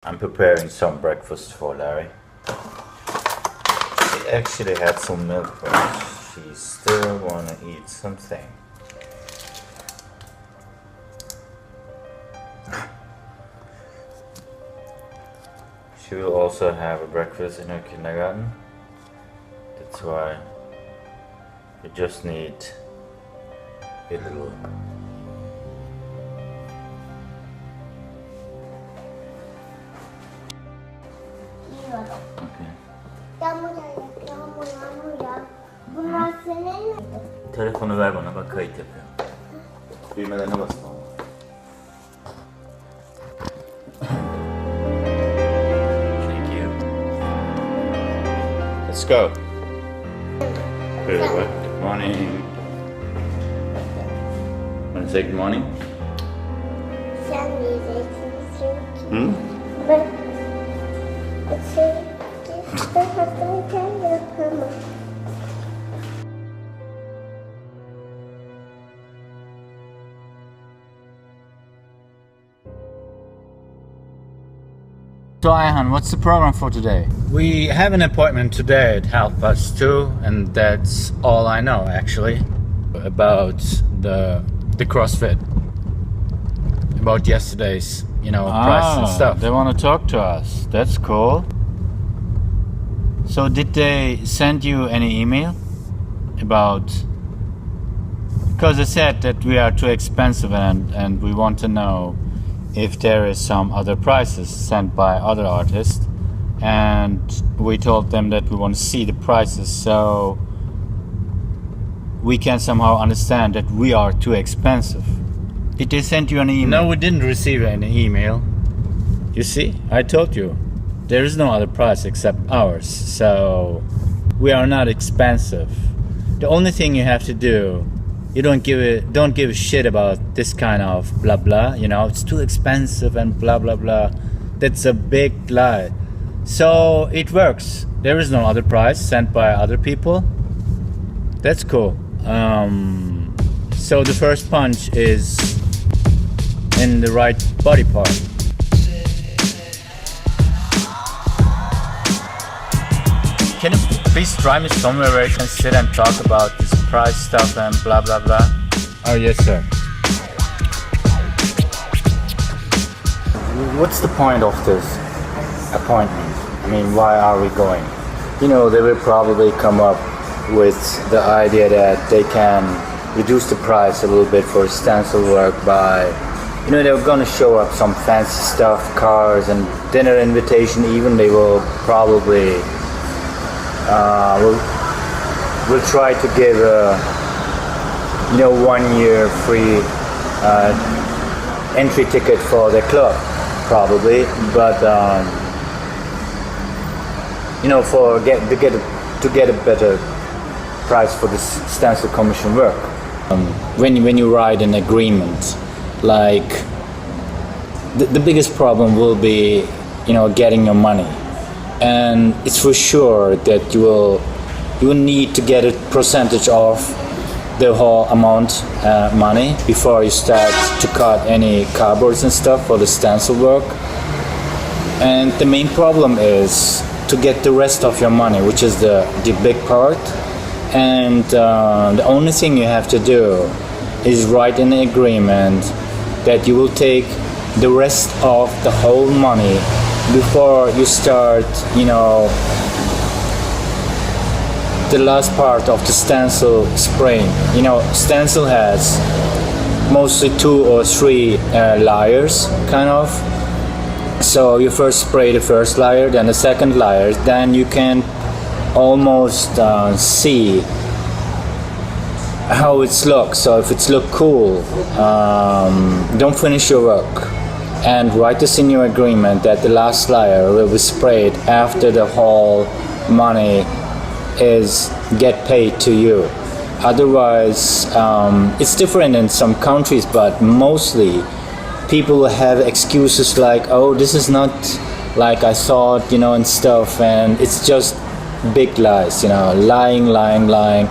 I'm preparing some breakfast for Larry. She actually had some milk, but she still wanna eat something. She will also have a breakfast in her kindergarten. That's why you just need a little. Okay. Telefonu ver bana, bak kayıt yapıyor. Düğmelerine basma ama. Thank you. Let's go. Good morning. Want to say good morning? Hmm? So Ayhan, what's the program for today? We have an appointment today at 2:30, and that's all I know actually about the CrossFit. About yesterday's, price and stuff. They want to talk to us. That's cool. So did they send you any email about? Because they said that we are too expensive and we want to know if there is some other prices sent by other artists, and we told them that we want to see the prices so we can somehow understand that we are too expensive. Did they send you an email? No, we didn't receive any email. You see, I told you there is no other price except ours, so we are not expensive. The only thing you have to do, you don't give a shit about this kind of blah blah, it's too expensive and blah blah blah. That's a big lie. So it works. There is no other price sent by other people. That's cool. So the first punch is in the right body part. Can you please drive me somewhere where I can sit and talk about this price stuff and blah blah blah? Oh yes sir. What's the point of this appointment? I mean, why are we going? They will probably come up with the idea that they can reduce the price a little bit for stencil work by, they're gonna show up some fancy stuff, cars and dinner invitation. Even they will probably we'll try to give a 1 year free entry ticket for the club, probably. But to get a better price for this stencil commission work. When you write an agreement, like the biggest problem will be getting your money. And it's for sure that you will need to get a percentage of the whole amount money before you start to cut any cardboards and stuff for the stencil work. And the main problem is to get the rest of your money, which is the big part. And the only thing you have to do is write an agreement that you will take the rest of the whole money before you start, the last part of the stencil spraying. Stencil has mostly 2 or 3 layers, kind of. So you first spray the first layer, then the second layer, then you can almost see how it looks. So if it's look cool, don't finish your work. And write this in your agreement that the last layer will be sprayed after the whole money is get paid to you. Otherwise, it's different in some countries, but mostly people have excuses like, oh, this is not like I thought, and stuff, and it's just big lies, lying,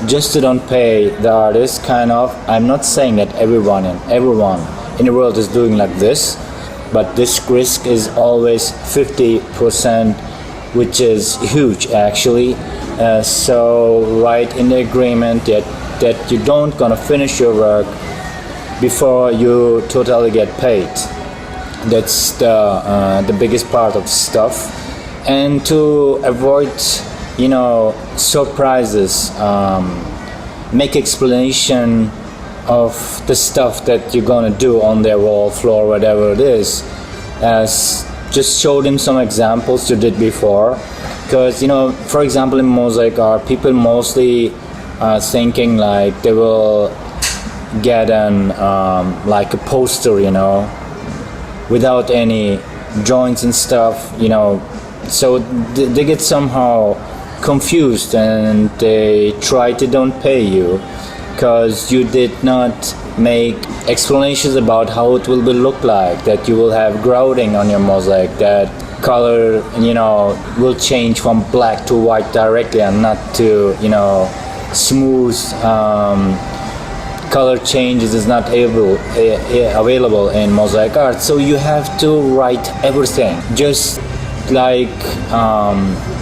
just to don't pay the artist, kind of. I'm not saying that everyone in the world is doing like this, but this risk is always 50%, which is huge actually. So write in the agreement that you don't gonna finish your work before you totally get paid. That's the biggest part of stuff. And to avoid, surprises, make explanation of the stuff that you're gonna do on their wall, floor, whatever it is. Just show them some examples you did before. Because, for example, in Mosaic art, people mostly thinking like they will get like a poster, without any joints and stuff, so they get somehow confused and they try to don't pay you because you did not make explanations about how it will be look like, that you will have grouting on your mosaic, that color will change from black to white directly and not to smooth color changes is not available in mosaic art. So you have to write everything, just like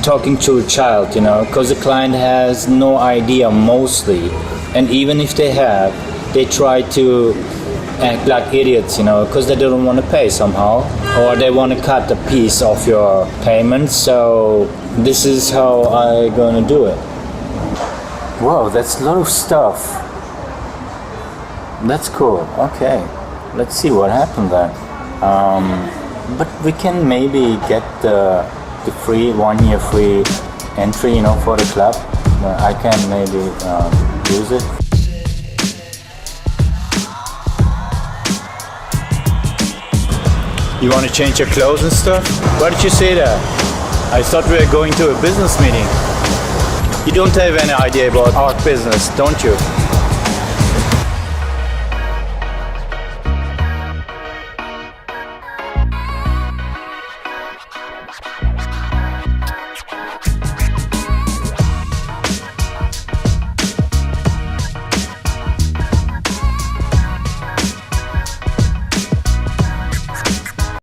talking to a child, because the client has no idea mostly, and even if they have, they try to act like idiots, because they don't want to pay somehow, or they want to cut a piece of your payment. So this is how I'm gonna do it. Wow, that's a lot of stuff. That's cool. Okay, let's see what happened then. But we can maybe get the free 1 year free entry, for the club. I can maybe use it. You want to change your clothes and stuff? Why did you say that? I thought we were going to a business meeting. You don't have any idea about art business, don't you?